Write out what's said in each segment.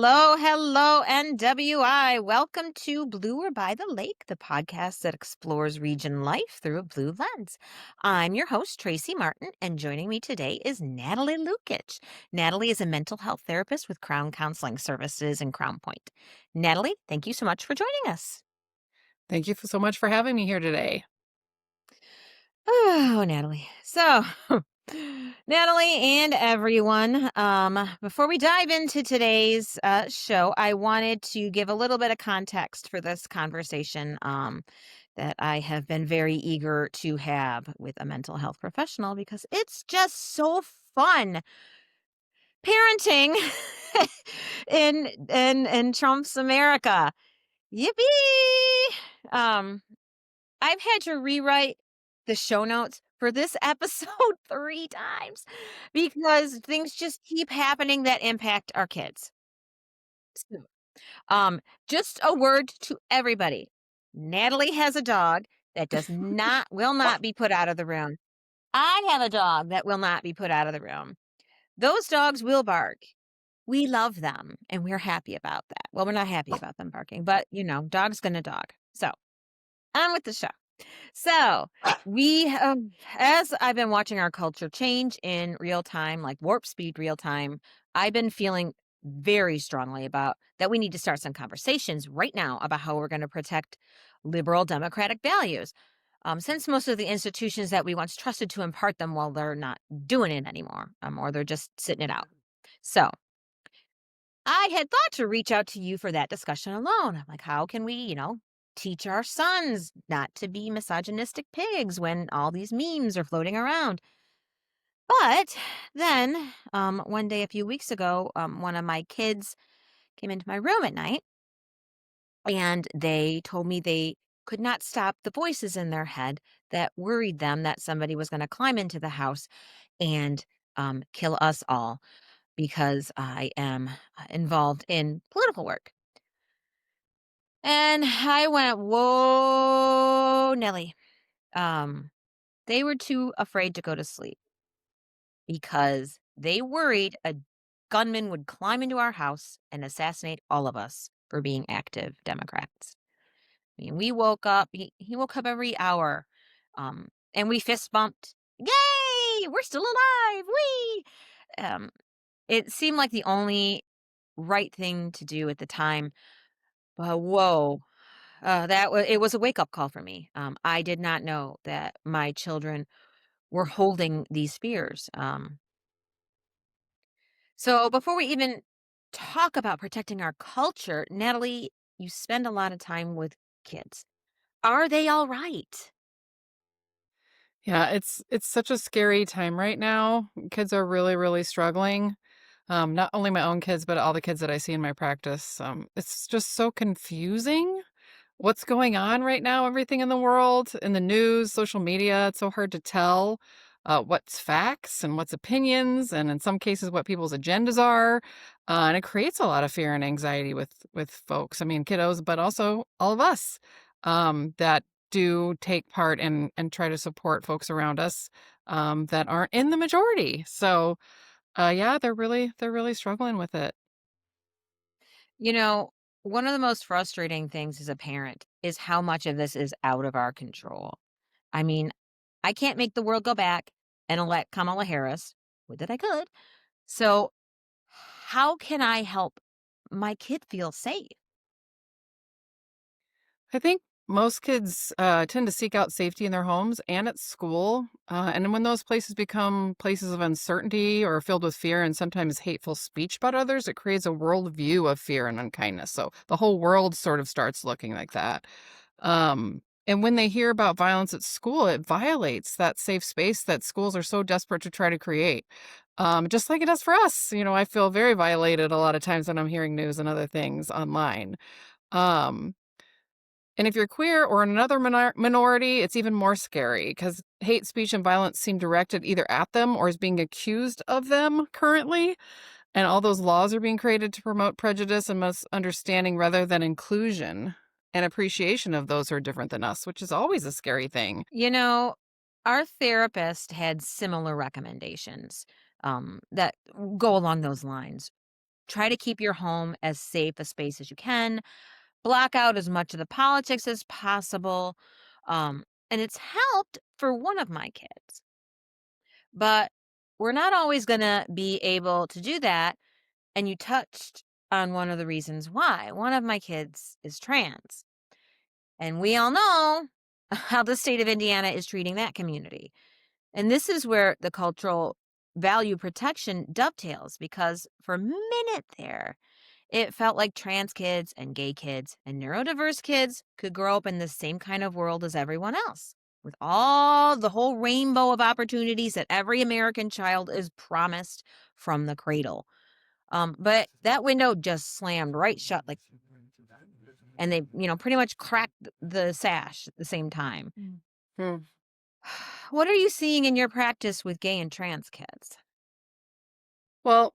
Hello, hello, NWI. Welcome to Bluer by the Lake, the podcast that explores region life through a blue lens. I'm your host, Tracy Martin, and joining me today is Natalie Lukic. Natalie is a mental health therapist with Crown Counseling Services in Crown Point. Natalie, thank you so much for joining us. Thank you so much for having me here today. Oh, Natalie. So, Natalie and everyone, before we dive into today's show, I wanted to give a little bit of context for this conversation that I have been very eager to have with a mental health professional because it's just so fun parenting in Trump's America. Yippee! Um, I've had to rewrite the show notes for this episode 3 times because things just keep happening that impact our kids. So, just a word to everybody. Natalie has a dog that will not be put out of the room. I have a dog that will not be put out of the room. Those dogs will bark. We love them and we're happy about that. Well, we're not happy about them barking, but dog's gonna dog. So, on with the show. So as I've been watching our culture change in real time, like warp speed real time, I've been feeling very strongly about that we need to start some conversations right now about how we're going to protect liberal democratic values. Since most of the institutions that we once trusted to impart them, well, they're not doing it anymore, or they're just sitting it out. So I had thought to reach out to you for that discussion alone. I'm like, how can we, teach our sons not to be misogynistic pigs when all these memes are floating around? But then one day a few weeks ago, one of my kids came into my room at night and they told me they could not stop the voices in their head that worried them that somebody was going to climb into the house and kill us all because I am involved in political work. And I went, "Whoa, Nelly." Um, they were too afraid to go to sleep because they worried a gunman would climb into our house and assassinate all of us for being active Democrats. I mean, we woke up, he woke up every hour, and we fist bumped. Yay! We're still alive. Wee! Um, it seemed like the only right thing to do at the time. But whoa, it was a wake-up call for me. I did not know that my children were holding these fears. So before we even talk about protecting our culture, Natalie, you spend a lot of time with kids. Are they all right? Yeah, it's such a scary time right now. Kids are really, really struggling. Not only my own kids, but all the kids that I see in my practice. It's just so confusing what's going on right now, everything in the world, in the news, social media. It's so hard to tell what's facts and what's opinions, and in some cases, what people's agendas are. And it creates a lot of fear and anxiety with folks. I mean, kiddos, but also all of us that do take part and try to support folks around us that aren't in the majority. So, yeah, they're really struggling with it. You know, one of the most frustrating things as a parent is how much of this is out of our control. I mean, I can't make the world go back and elect Kamala Harris. Would that I could. So, how can I help my kid feel safe? I think most kids tend to seek out safety in their homes and at school. And when those places become places of uncertainty or filled with fear and sometimes hateful speech about others, it creates a worldview of fear and unkindness. So the whole world sort of starts looking like that. And when they hear about violence at school, it violates that safe space that schools are so desperate to try to create. Just like it does for us. I feel very violated a lot of times when I'm hearing news and other things online. Um, and if you're queer or in another minority, it's even more scary because hate speech and violence seem directed either at them or is being accused of them currently. And all those laws are being created to promote prejudice and misunderstanding rather than inclusion and appreciation of those who are different than us, which is always a scary thing. You know, our therapist had similar recommendations that go along those lines. Try to keep your home as safe a space as you can. Block out as much of the politics as possible. And it's helped for one of my kids. But we're not always going to be able to do that. And you touched on one of the reasons why. One of my kids is trans. And we all know how the state of Indiana is treating that community. And this is where the cultural value protection dovetails because for a minute there, it felt like trans kids and gay kids and neurodiverse kids could grow up in the same kind of world as everyone else, with all the whole rainbow of opportunities that every American child is promised from the cradle. But that window just slammed right shut, like, and they, pretty much cracked the sash at the same time. Hmm. What are you seeing in your practice with gay and trans kids? Well,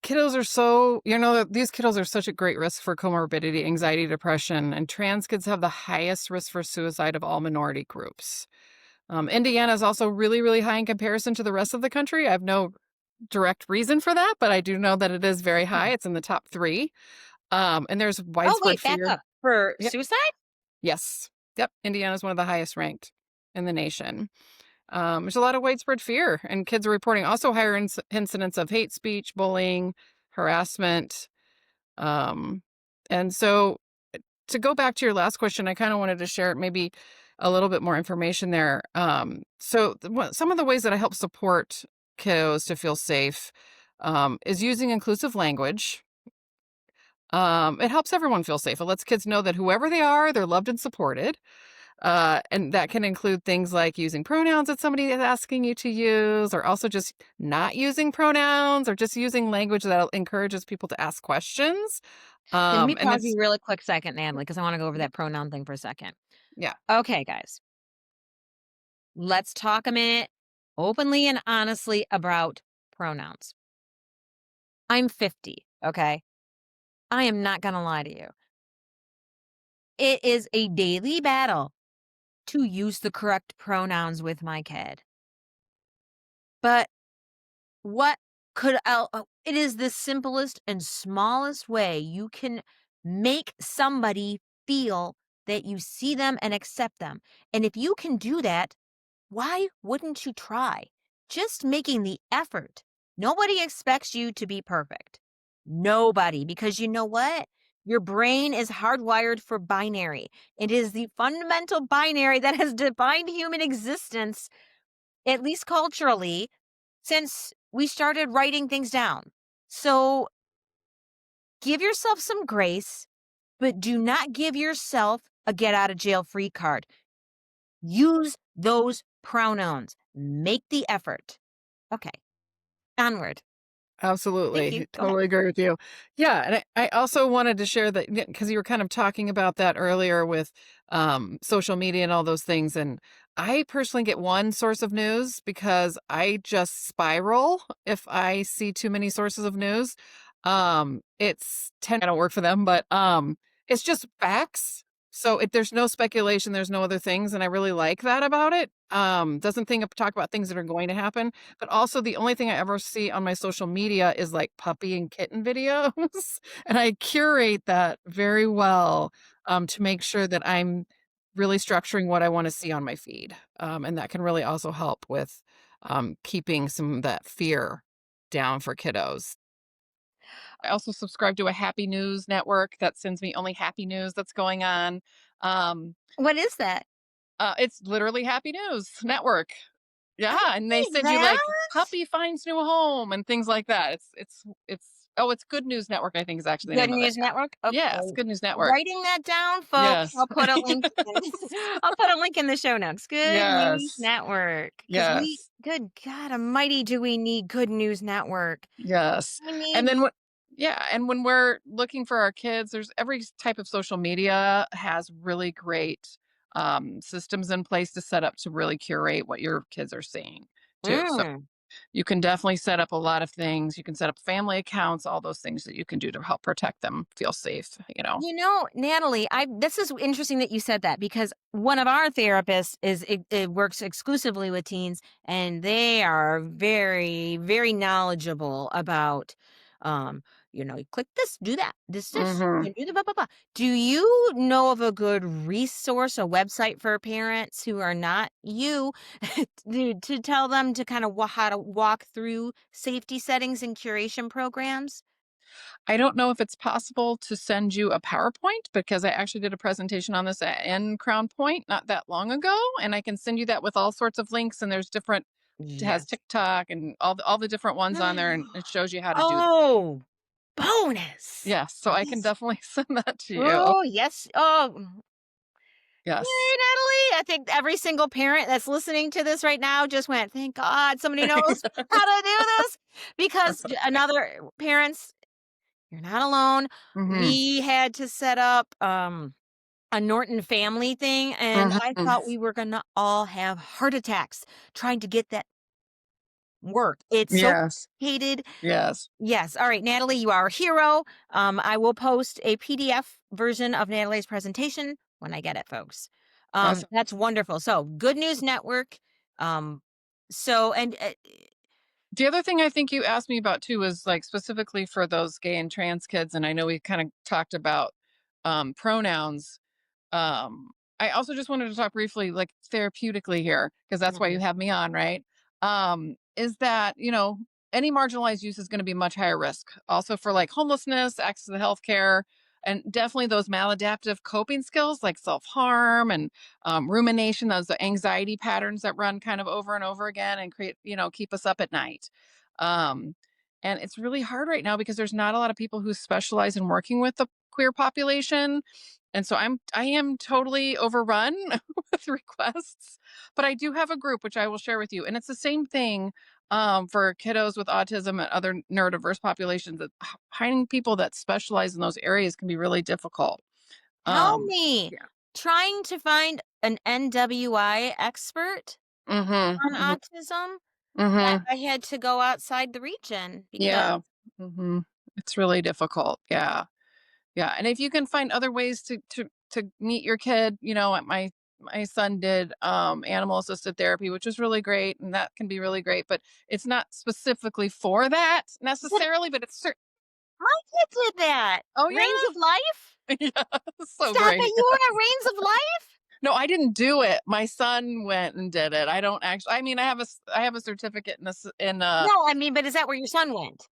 kiddos are so, these kiddos are such a great risk for comorbidity, anxiety, depression, and trans kids have the highest risk for suicide of all minority groups. Indiana is also really, really high in comparison to the rest of the country. I have no direct reason for that, but I do know that it is very high. Hmm. It's in the top three. And there's Oh, widespread wait, back fear. up. For Yep. suicide? Yes. Yep. Indiana is one of the highest ranked in the nation. There's a lot of widespread fear, and kids are reporting also higher incidents of hate speech, bullying, harassment. Um, and so, to go back to your last question, I kind of wanted to share maybe a little bit more information there. Some of the ways that I help support kiddos to feel safe is using inclusive language. It helps everyone feel safe. It lets kids know that whoever they are, they're loved and supported. And that can include things like using pronouns that somebody is asking you to use, or also just not using pronouns, or just using language that encourages people to ask questions. Can we And pause it's you really quick second, Natalie, because I wanna go over yeah, that pronoun thing for a second. yeah, Okay, guys, let's talk a minute openly and honestly about pronouns. I'm 50, okay? I am not gonna lie to you. It is a daily battle to use the correct pronouns with my kid. But what it is the simplest and smallest way you can make somebody feel that you see them and accept them. And if you can do that, why wouldn't you try? Just making the effort. Nobody expects you to be perfect. Nobody, because you know what? Your brain is hardwired for binary. It is the fundamental binary that has defined human existence, at least culturally, since we started writing things down. So give yourself some grace, but do not give yourself a get out of jail free card. Use those pronouns. Make the effort. Okay, onward. Thank you. absolutely. Go ahead. Totally agree with you. Yeah. And I also wanted to share that because you were kind of talking about that earlier with social media and all those things. And I personally get one source of news because I just spiral if I see too many sources of news. I don't work for them, but it's just facts. So there's no speculation, there's no other things, and I really like that about it. Doesn't talk about things that are going to happen, but also the only thing I ever see on my social media is like puppy and kitten videos, and I curate that very well to make sure that I'm really structuring what I want to see on my feed, and that can really also help with keeping some of that fear down for kiddos. I also subscribe to a happy news network that sends me only happy news that's going on. Um, What is that? it's literally Happy News Network. Yeah, I and they like send you that. like puppy finds new home and things like that. It's Good News Network, I think is actually the Good name of it. News Network? Yes, Okay. Good News Network. Writing that down, folks. Yes. I'll put a link in I'll put a link in the show notes. Good News Yes. Network. Because Yes. good God almighty, do we need Good News Network. Yes. I And need then what Yeah, and when we're looking for our kids, there's every type of social media has really great systems in place to set up to really curate what your kids are seeing too. So mm. you can definitely set up a lot of things. You can set up family accounts, all those things that you can do to help protect them, feel safe. Natalie, I this is interesting that you said that because one of our therapists it works exclusively with teens and they are very, very knowledgeable about um, you click this, do that, this, Mhm. and do the blah, blah, blah. Do you know of a good resource, a website for parents who are not you to tell them to kind of how to walk through safety settings and curation programs? I don't know if it's possible to send you a PowerPoint because I actually did a presentation on this in Crown Point not that long ago, and I can send you that with all sorts of links. And there's different. It has Yes. TikTok and all the different ones on there, and it shows you how to do that. Oh, bonus. Yes, so I can Yes. definitely send that to you. Oh, yes. Oh, Yes. yay, Natalie. I think every single parent that's listening to this right now just went, thank God somebody knows how to do this. Because another parents, you're not alone. Mhm. We had to set up a Norton family thing, and I Mhm. thought we were gonna all have heart attacks trying to get that work. It's so Yes. complicated. Yes. Yes. All right, Natalie, you are a hero. I will post a PDF version of Natalie's presentation when I get it, folks. Awesome. That's wonderful. So, Good News Network. Um, so, and The other thing I think you asked me about too is like specifically for those gay and trans kids, and I know we kind of talked about pronouns. Um, I also just wanted to talk briefly, like therapeutically here, because that's why you Mhm. have me on, right? Is that, any marginalized youth is going to be much higher risk also for like homelessness, access to healthcare, and definitely those maladaptive coping skills like self harm and rumination, those anxiety patterns that run kind of over and over again and create, keep us up at night. Um, and it's really hard right now because there's not a lot of people who specialize in working with the queer population, and so I am totally overrun with requests, but I do have a group which I will share with you. And it's the same thing for kiddos with autism and other neurodiverse populations. That finding people that specialize in those areas can be really difficult. Tell Um, me, yeah. trying to find an NWI expert Mm-hmm. on Mm-hmm. autism, Mm-hmm. I had to go outside the region because Yeah. Mm-hmm. It's really difficult. Yeah. Yeah, and if you can find other ways to meet your kid, my son did animal assisted therapy, which was really great, and that can be really great, but it's not specifically for that but necessarily, but it's my kid did that. oh Reigns of yeah. Life? Yeah, so Stop it, great. you were at Reigns of Life? No, I didn't do it. My son went and did it. I don't actually. I mean, I have a certificate in this in No, I mean, but is that where your son went?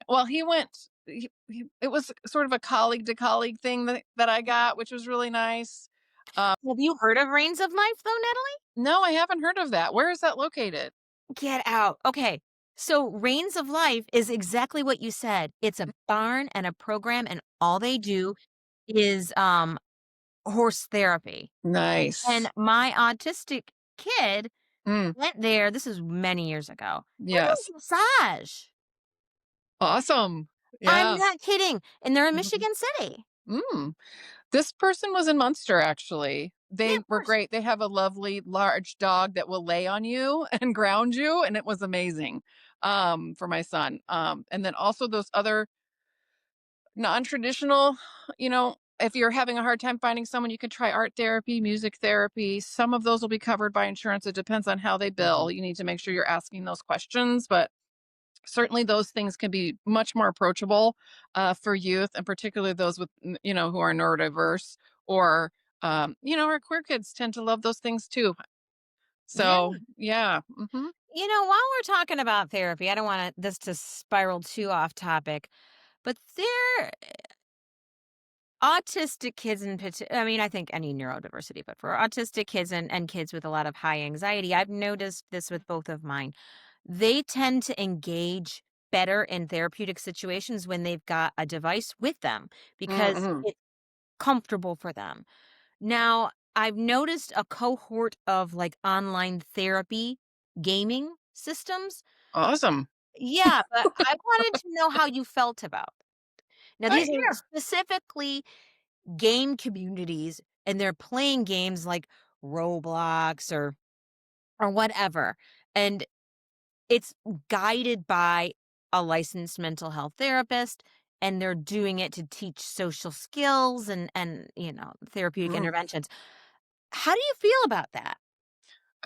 well, he went it was sort of a colleague to colleague thing that I got, which was really nice. Have you heard of Reigns of Life though, Natalie? No, I haven't heard of that. Where is that located? Get out. Okay. So Reigns of Life is exactly what you said. It's a barn and a program, and all they do is horse therapy. And Nice. my autistic kid Mm, went there, this is many years ago, for yes. a massage. Awesome. I'm Yeah. not kidding. And they're in Mhm. Michigan City. Mm. This person was in Munster, actually. Yeah, They of were course. great. They have a lovely large dog that will lay on you and ground you, and it was amazing for my son. And then also those other non-traditional, if you're having a hard time finding someone, you can try art therapy, music therapy. Some of those will be covered by insurance. It depends on how they Mhm. bill. You need to make sure you're asking those questions, but certainly those things can be much more approachable for youth, and particularly those with who are neurodiverse or our queer kids tend to love those things too. Yeah. So yeah. Hmm. While we're talking about therapy, I don't want this to spiral too off topic, but there autistic kids in particular, I mean, I think any neurodiversity, but for autistic kids and kids with a lot of high anxiety, I've noticed this with both of mine. They tend to engage better in therapeutic situations when they've got a device with them because Hmm. it's comfortable for them. Now, I've noticed a cohort of like online therapy gaming systems. Awesome. Yeah, but I wanted to know how you felt about. Now, these are Yeah. specifically game communities, and they're playing games like Roblox or whatever, and it's guided by a licensed mental health therapist, and they're doing it to teach social skills and therapeutic Mm. interventions. How do you feel about that?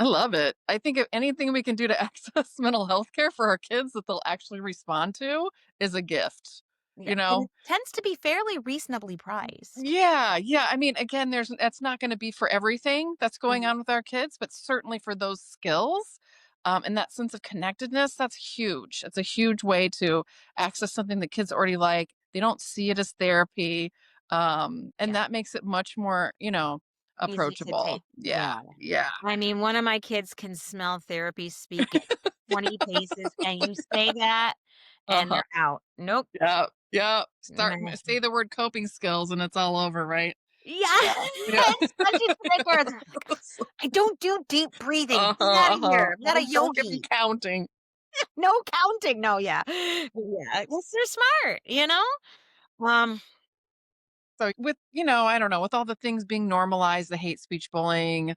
I love it. I think if anything we can do to access mental health care for our kids that they'll actually respond to is a gift, Yeah, you and know? it tends to be fairly reasonably priced. Yeah, yeah. I mean, again, there's that's not going to be for everything that's going Mhm. on with our kids, but certainly for those skills and that sense of connectedness, that's huge. It's a huge way to access something that kids already like. They don't see it as therapy, and Yeah, that makes it much more, easy to take. approachable. Yeah, Yeah. yeah. I mean, one of my kids can smell therapy speak at 20 paces, and you say that, and Uh-huh. they're out. Nope. Yeah, yeah. Meh. Say the word coping skills, and it's all over, right? Yeah, Yeah, yeah. especially to the where they're like, "I don't do deep breathing. Get Uh-huh, out of uh-huh. here. I'm not a Don't get me yogi. counting. No counting." No, yeah. Yeah, 'cause they're smart, you know? Um, So with, I don't know, with all the things being normalized, the hate speech bullying,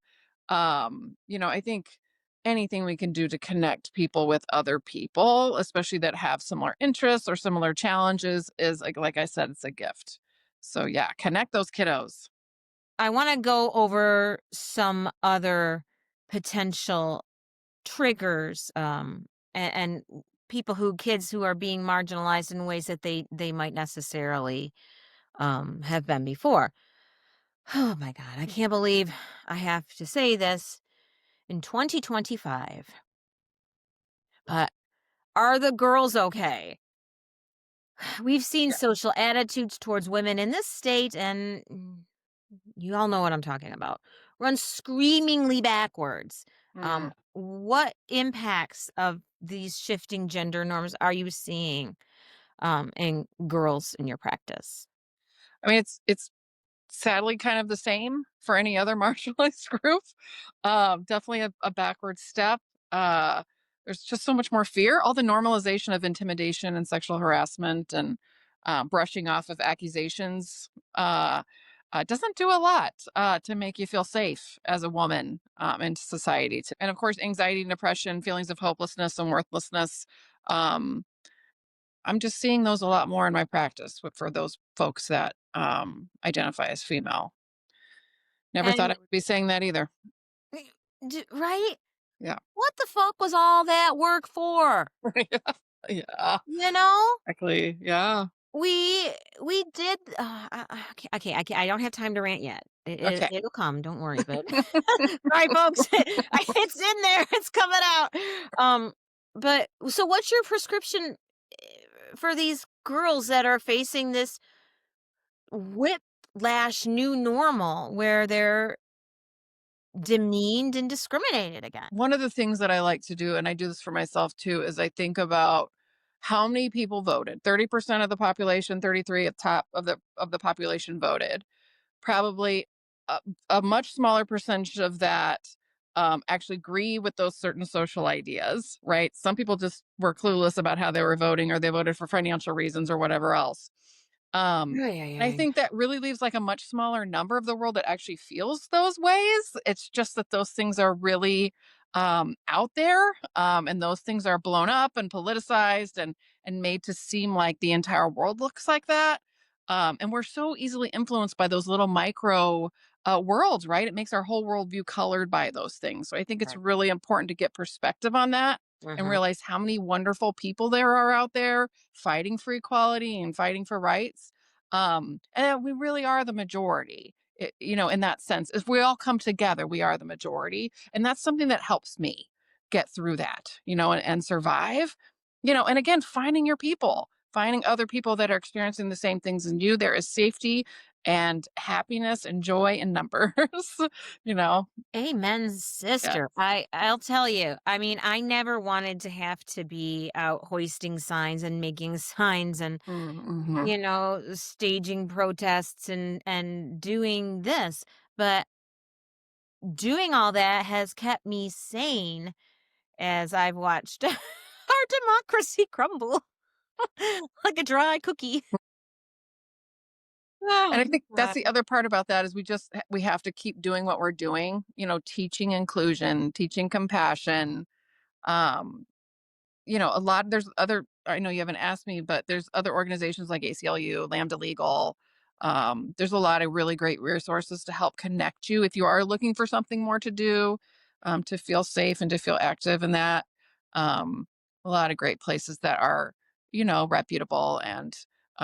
I think anything we can do to connect people with other people, especially that have similar interests or similar challenges is like I said, it's a gift. So yeah, connect those kiddos. I wanna go over some other potential triggers, and people who kids who are being marginalized in ways that they might necessarily, have been before. Oh my god, I can't believe I have to say this in 2025, but are the girls okay? We've seen Yeah. social attitudes towards women in this state, and you all know what I'm talking about, run screamingly backwards. Mm. What impacts of these shifting gender norms are you seeing in girls in your practice? I mean, it's sadly kind of the same for any other marginalized group. Definitely a backward step. Uh, there's just so much more fear. All the normalization of intimidation and sexual harassment and brushing off of accusations doesn't do a lot to make you feel safe as a woman in society. And of course, anxiety and depression, feelings of hopelessness and worthlessness. Um, I'm just seeing those a lot more in my practice for those folks that identify as female. Never thought I And would be saying that either. right? Yeah. What the fuck was all that work for? Yeah. Yeah. You know? Exactly. Yeah. We we did I don't have time to rant yet. Okay. It'll come, don't worry, but sorry, folks. It's in there, it's coming out. But so what's your prescription for these girls that are facing this whiplash new normal where they're demeaned and discriminated against? One of the things that I like to do, and I do this for myself too, is I think about how many people voted. 30% of the population, 33 at top of the population voted. Probably a, a much smaller percentage of that actually agree with those certain social ideas, right? Some people just were clueless about how they were voting or they voted for financial reasons or whatever else. Ay, ay, I ay. think that really leaves like a much smaller number of the world that actually feels those ways. It's just that those things are really out there, and those things are blown up and politicized and made to seem like the entire world looks like that. And we're so easily influenced by those little micro worlds, right? It makes our whole worldview colored by those things. So I think it's Right. really important to get perspective on that and Mhm. realize how many wonderful people there are out there fighting for equality and fighting for rights. And we really are the majority, in that sense. If we all come together, we are the majority. And that's something that helps me get through that, and survive. And again, finding your people, finding other people that are experiencing the same things as you. There is safety and happiness and joy in numbers, you know? Amen, Yeah. sister. I'll tell you. I mean, I never wanted to have to be out hoisting signs and making signs and Mm-hmm. staging protests and doing this. But doing all that has kept me sane as I've watched our democracy crumble like a dry cookie. And Oh, I think that's God. the other part about that is we have to keep doing what we're doing, teaching inclusion, teaching compassion. Um, a lot there's other I know you haven't asked me, but there's other organizations like ACLU, Lambda Legal. There's a lot of really great resources to help connect you if you are looking for something more to do. to feel safe and to feel active in that. Um, a lot of great places that are, reputable, and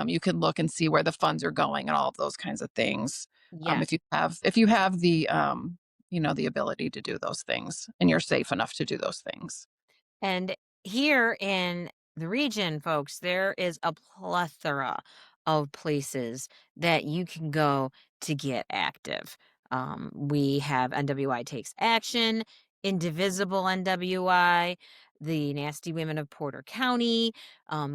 you can look and see where the funds are going and all of those kinds of things. Yeah. If you have the ability to do those things and you're safe enough to do those things. And here in the region, folks, there is a plethora of places that you can go to get active. We have NWI Takes Action, Indivisible NWI, the Nasty Women of Porter County.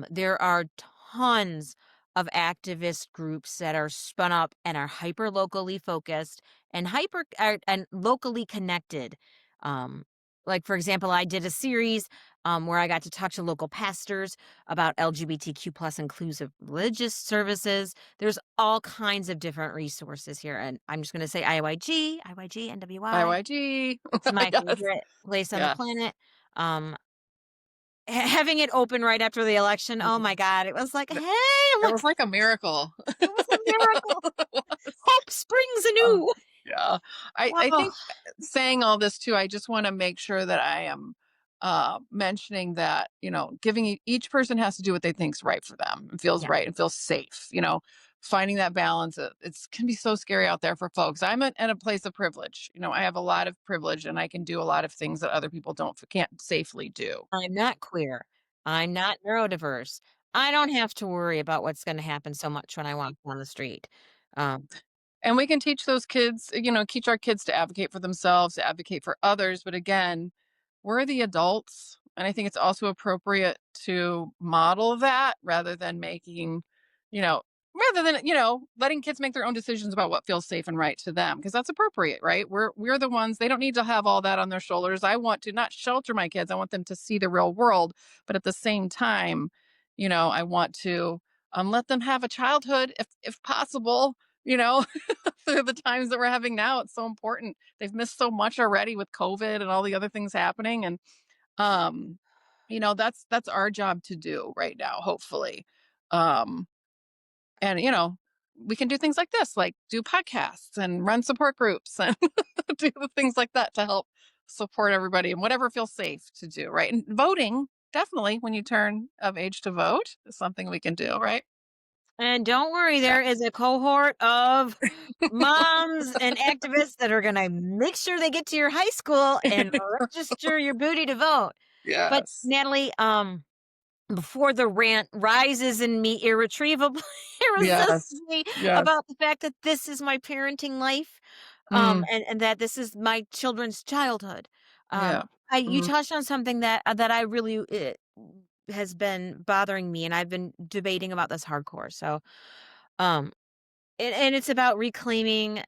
There are tons of activist groups that are spun up and are hyper locally focused and and locally connected. Um, like for example, I did a series where I got to talk to local pastors about LGBTQ plus inclusive religious services. There's all kinds of different resources here. And I'm just going to say IYG, NWI. IYG. It's my Yes. favorite place on the Yeah. planet. Um, having it open right after the election, oh Mhm. my God, it was like, Th- hey, It look, was like a miracle. it was a miracle. Hope springs Oh, anew. yeah. I Oh, think saying all this too, I just wanna make sure that I am, mentioning that, giving each person has to do what they think's right for them and feels yeah. right and feels safe, finding that balance, it's can be so scary out there for folks. I'm at a place of privilege, I have a lot of privilege, and I can do a lot of things that other people can't safely do. I'm not queer. I'm not neurodiverse. I don't have to worry about what's gonna happen so much when I walk down the street. Um, And we can teach those kids, teach our kids to advocate for themselves, to advocate for others. But again, we're the adults. And I think it's also appropriate to model that rather than you know, letting kids make their own decisions about what feels safe and right to them. Because that's appropriate, right? We're the ones, they don't need to have all that on their shoulders. I want to not shelter my kids. I want them to see the real world. But at the same time, I want to let them have a childhood if possible, you know, through the times that we're having now. It's so important. They've missed so much already with COVID and all the other things happening. And um, that's our job to do right now, hopefully. Um, and we can do things like this, like do podcasts and run support groups and do the things like that to help support everybody and whatever feels safe to do, right? And voting, definitely when you turn of age to vote, is something we can do, right? and don't worry, Yeah. there is a cohort of moms and activists that are gonna make sure they get to your high school and register your booty to vote. But Yes. Natalie, before the rant rises in me irretrievably, Yes. irresistibly Yes. about the fact that this is my parenting life, Mm, and that this is my children's childhood. yeah. You Mhm. touched on something that I really has been bothering me, and I've been debating about this hardcore. So, um, and it's about reclaiming,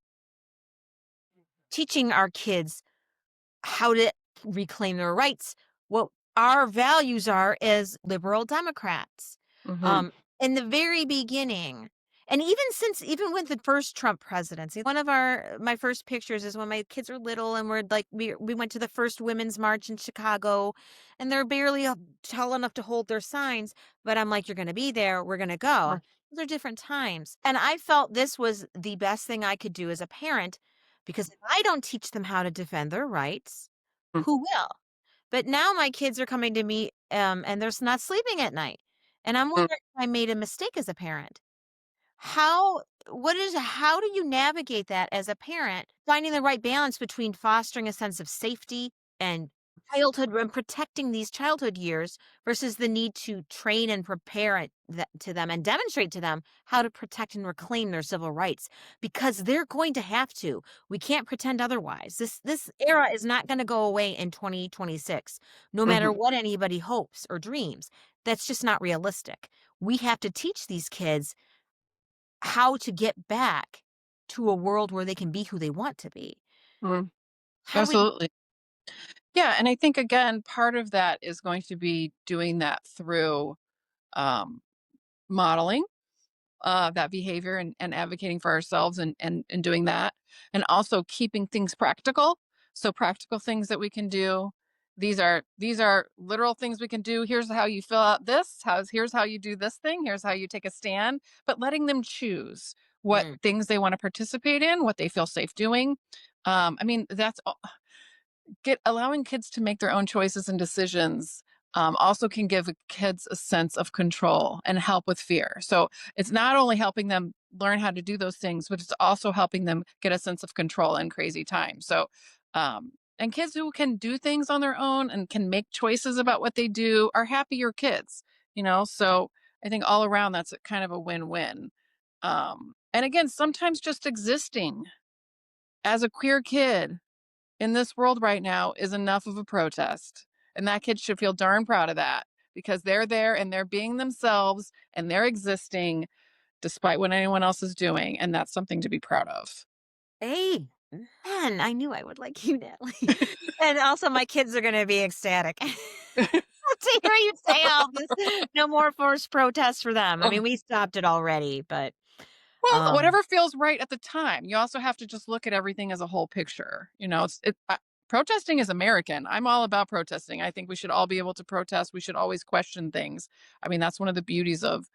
teaching our kids how to reclaim their rights, what our values are as liberal Democrats. Mhm. Um, in the very beginning, and even with the first Trump presidency, one of my first pictures is when my kids were little and we're like we went to the first women's march in Chicago, and they're barely tall enough to hold their signs, but I'm like, you're going to be there, we're going to go. Mm, Those are different times, and I felt this was the best thing I could do as a parent, because if I don't teach them how to defend their rights, mm, who will? But now my kids are coming to me, and they're not sleeping at night. And I'm mm, wondering if I made a mistake as a parent. How do you navigate that as a parent, finding the right balance between fostering a sense of safety and childhood and protecting these childhood years versus the need to train and prepare to them and demonstrate to them how to protect and reclaim their civil rights, because they're going to have to. We can't pretend otherwise. This era is not going to go away in 2026, no matter mhm, what anybody hopes or dreams. That's just not realistic. We have to teach these kids how to get back to a world where they can be who they want to be. mm. How do we Absolutely. Yeah, and I think again, part of that is going to be doing that through um, modeling that behavior, and advocating for ourselves, and doing that, and also keeping things practical. So practical things that we can do. These are literal things we can do. Here's how you fill out this. Here's how you do this thing. Here's how you take a stand. But letting them choose what Mm. things they want to participate in, what they feel safe doing. I mean, get allowing kids to make their own choices and decisions also can give kids a sense of control and help with fear. So it's not only helping them learn how to do those things, but it's also helping them get a sense of control in crazy times. So, and kids who can do things on their own and can make choices about what they do are happier kids, you know? So I think all around that's a kind of a win win. And again, sometimes just existing as a queer kid in this world right now is enough of a protest. And that kid should feel darn proud of that because they're there and they're being themselves and they're existing despite what anyone else is doing. And that's something to be proud of. Hey, man, I knew I would like you, Natalie. And also, my kids are going to be ecstatic to hear you say all this. No more forced protests for them. I Oh, mean, we stopped it already, but well, um, whatever feels right at the time. You also have to just look at everything as a whole picture. You know, protesting is American. I'm all about protesting. I think we should all be able to protest. We should always question things. I mean, that's one of the beauties of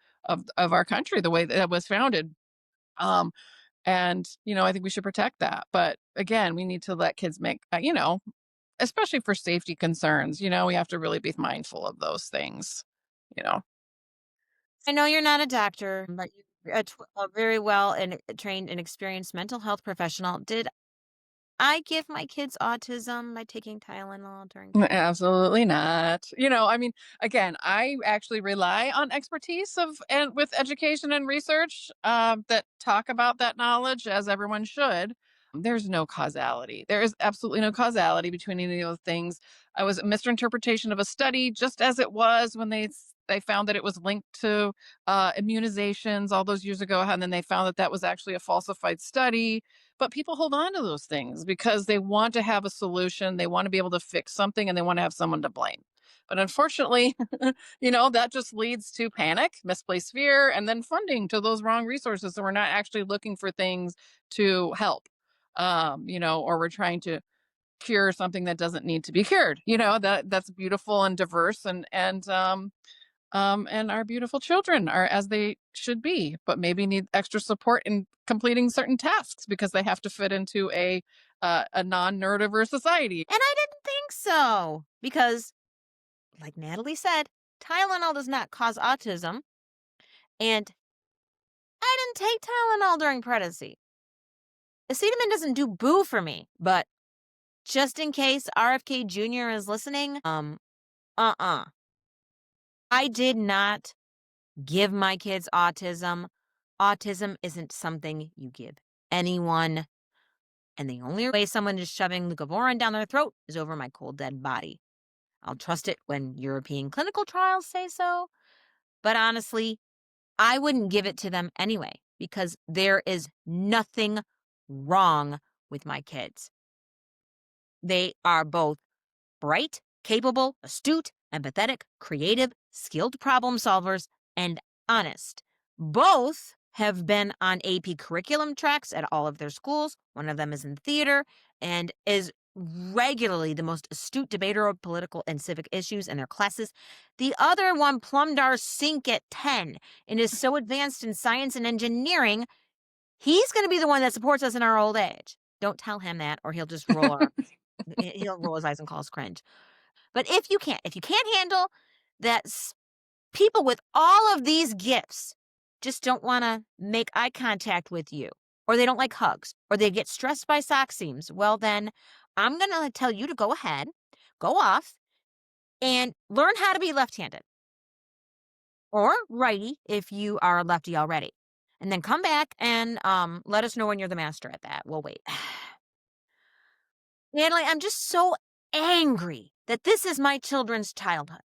our country, the way that it was founded. Um, And, I think we should protect that. But again, we need to let kids make, especially for safety concerns, we have to really be mindful of those things, you know. I know you're not a doctor, but you're a very well and trained and experienced mental health professional. Did I give my kids autism by taking Tylenol during Absolutely not. I mean, again, I actually rely on expertise of and with education and research that talk about that knowledge as everyone should. There's no causality. There is absolutely no causality between any of those things. I was a misinterpretation of a study, just as it was when they found that it was linked to immunizations all those years ago, and then they found that that was actually a falsified study. But people hold on to those things because they want to have a solution, they want to be able to fix something, and they want to have someone to blame. But unfortunately, that just leads to panic, misplaced fear, and then funding to those wrong resources. So we're not actually looking for things to help, or we're trying to cure something that doesn't need to be cured. That's beautiful and diverse, and our beautiful children are as they should be, but maybe need extra support in completing certain tasks because they have to fit into a non-neurodiverse society. And I didn't think so because, like Natalie said, Tylenol does not cause autism, and I didn't take Tylenol during pregnancy. Acetamin doesn't do boo for me, but just in case RFK Jr. is listening, uh-uh. I did not give my kids autism. Autism isn't something you give anyone, and the only way someone is shoving leucovorin down their throat is over my cold dead body. I'll trust it when European clinical trials say so, but honestly, I wouldn't give it to them anyway because there is nothing wrong with my kids. They are both bright, capable, astute, empathetic, creative, skilled problem solvers, and honest. Both have been on AP curriculum tracks at all of their schools. One of them is in theater and is regularly the most astute debater of political and civic issues in their classes. The other one plumbed our sink at 10 and is so advanced in science and engineering, he's going to be the one that supports us in our old age. Don't tell him that, or he'll roll his eyes and call us cringe. But if you can't handle that people with all of these gifts just don't want to make eye contact with you, or they don't like hugs, or they get stressed by sock seams, well, then I'm going to tell you to go ahead, go off, and learn how to be left handed or righty if you are a lefty already. And then come back and let us know when you're the master at that. We'll wait. Natalie, I'm just so angry that this is my children's childhood.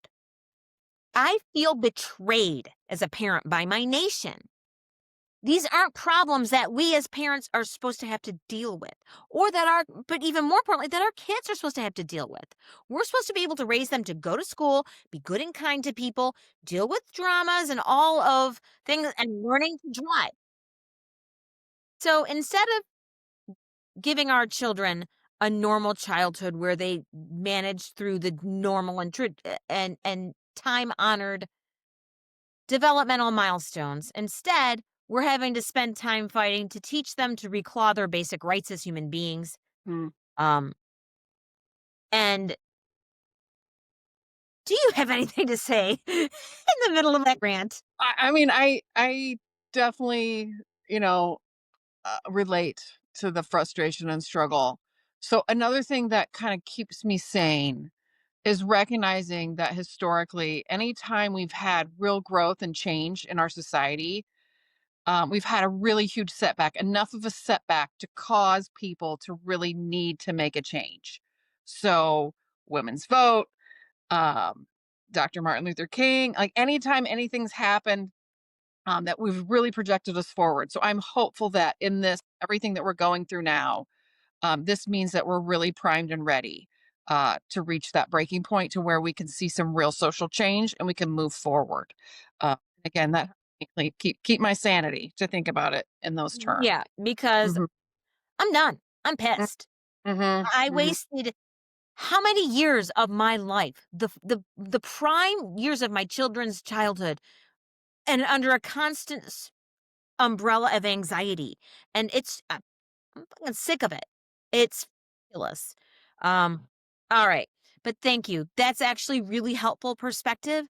I feel betrayed as a parent by my nation. These aren't problems that we as parents are supposed to have to deal with, but even more importantly, that our kids are supposed to have to deal with. We're supposed to be able to raise them to go to school, be good and kind to people, deal with dramas and all of things, and learning to drive. So instead of giving our children a normal childhood where they manage through the normal and time honored developmental milestones. Instead, we're having to spend time fighting to teach them to reclaw their basic rights as human beings. Mm. Um, And do you have anything to say in the middle of that rant? I mean, I definitely, you know, relate to the frustration and struggle. So another thing that kind of keeps me sane is recognizing that historically, anytime we've had real growth and change in our society, we've had a really huge setback, enough of a setback to cause people to really need to make a change. So, women's vote, um, Dr. Martin Luther King, like anytime anything's happened that we've really projected us forward. So, I'm hopeful that in this, everything that we're going through now, this means that we're really primed and ready to reach that breaking point to where we can see some real social change and we can move forward. Again, that like, keep my sanity to think about it in those terms. Yeah, because Hmm. I'm done. I'm pissed. Hmm. I Hmm. wasted how many years of my life, the prime years of my children's childhood, and under a constant umbrella of anxiety. And I'm fucking sick of it. It's ridiculous. Um, all right. But thank you. That's actually really helpful perspective.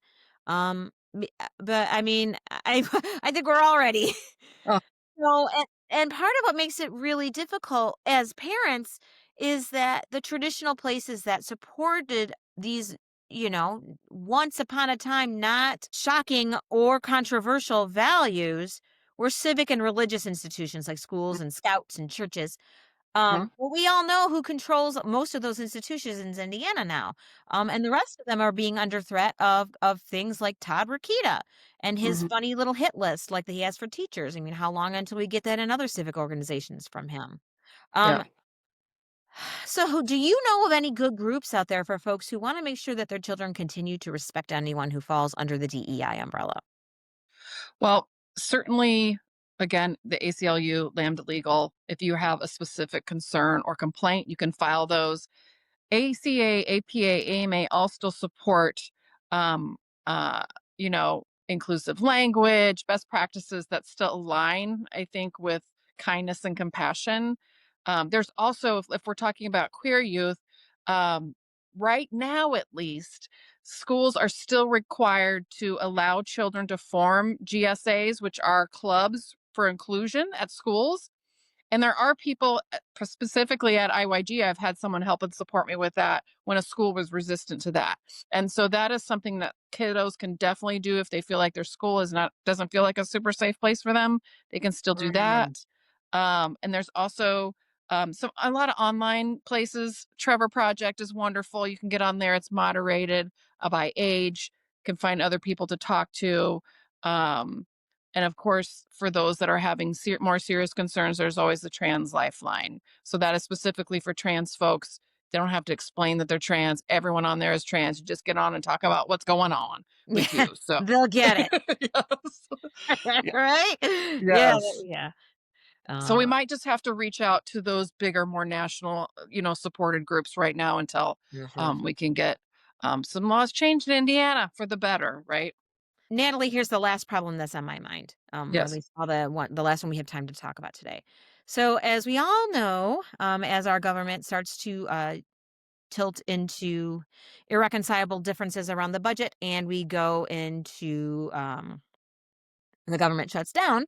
But I mean, I I think we're all ready. Oh, No, and part of what makes it really difficult as parents is that the traditional places that supported these, once upon a time not shocking or controversial values were civic and religious institutions like schools and scouts and churches. mhm, Well, we all know who controls most of those institutions in Indiana now. And the rest of them are being under threat of things like Todd Rokita and his mhm. funny little hit list like that he has for teachers. I mean, how long until we get that in other civic organizations from him? Yeah. Um, so do you know of any good groups out there for folks who want to make sure that their children continue to respect anyone who falls under the DEI umbrella? Well, certainly, again, the ACLU, Lambda Legal, if you have a specific concern or complaint, you can file those. ACA, APA, AMA all still support, um, uh, inclusive language, best practices that still align, I think, with kindness and compassion. There's also, if we're talking about queer youth, um, right now at least, schools are still required to allow children to form GSAs, which are clubs for inclusion at schools. And there are people, specifically at IYG, I've had someone help and support me with that when a school was resistant to that. And so that is something that kiddos can definitely do if they feel like their school doesn't feel like a super safe place for them. They can still do that. Mm. And there's also a lot of online places. Trevor Project is wonderful. You can get on there. It's moderated by age. You can find other people to talk to. Um, and of course, for those that are having more serious concerns, there's always the trans lifeline. So that is specifically for trans folks. They don't have to explain that they're trans. Everyone on there is trans. You just get on and talk about what's going on with Yeah, you. So, they'll get it. yes. Yeah. Right? Yeah, Yes. yeah. So we Uh, might just have to reach out to those bigger, more national, supported groups right now until mhm. we can get some laws changed in Indiana for the better, right? Natalie, here's the last problem that's on my mind, or at Yes. least the last one we have time to talk about today. So, as we all know, as our government starts to tilt into irreconcilable differences around the budget, and we go into the government shuts down.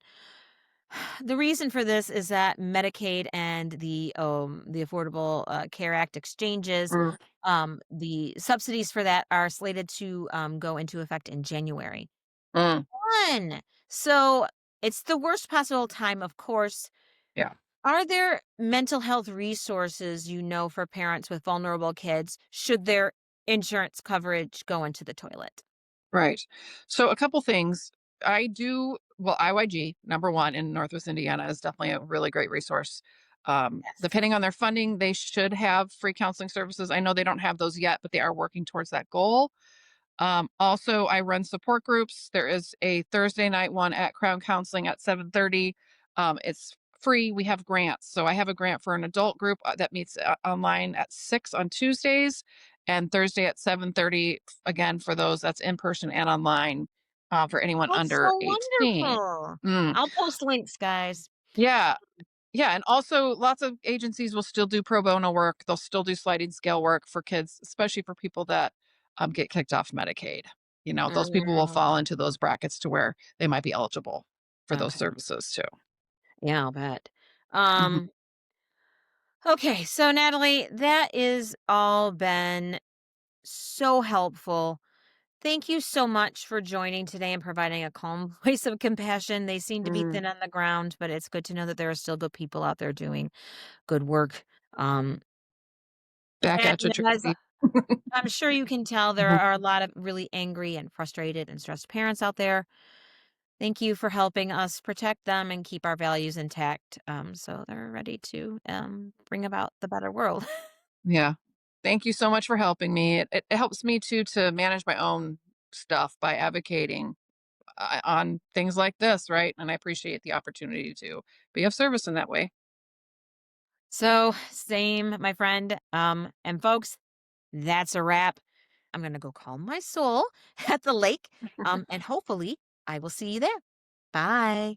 The reason for this is that Medicaid and the Affordable Care Act exchanges, Mm, the subsidies for that are slated to go into effect in January. mm, Fun. So it's the worst possible time, of course. yeah. Are there mental health resources for parents with vulnerable kids should their insurance coverage go into the toilet? Right. So a couple things. IYG, number one in Northwest Indiana, is definitely a really great resource. Yes. Depending on their funding, they should have free counseling services. I know they don't have those yet, but they are working towards that goal. Also, I run support groups. There is a Thursday night one at Crown Counseling at 7:30. It's free. We have grants. So I have a grant for an adult group that meets online at 6 on Tuesdays and Thursday at 7:30 again for those that's in person and online for anyone That's under so 18. wonderful. Mm, I'll post links, guys. yeah. Yeah, and also lots of agencies will still do pro bono work. They'll still do sliding scale work for kids, especially for people that get kicked off Medicaid. You know, those people will Mm, fall into those brackets to where they might be eligible for those okay. services too. Yeah, I'll bet. Mhm. Um, okay, so Natalie, that is all been so helpful. Thank you so much for joining today and providing a calm voice of compassion. They seem to be Mm. thin on the ground, but it's good to know that there are still good people out there doing good work. Um, Back at you, and as Tracy. I'm sure you can tell, there Mhm. are a lot of really angry and frustrated and stressed parents out there. Thank you for helping us protect them and keep our values intact, so they're ready to bring about the better world. Yeah. Thank you so much for helping me. It helps me too to manage my own stuff by advocating on things like this, right? And I appreciate the opportunity to be of service in that way. So, same, my friend. And folks, that's a wrap. I'm going to go calm my soul at the lake. And hopefully I will see you there. Bye.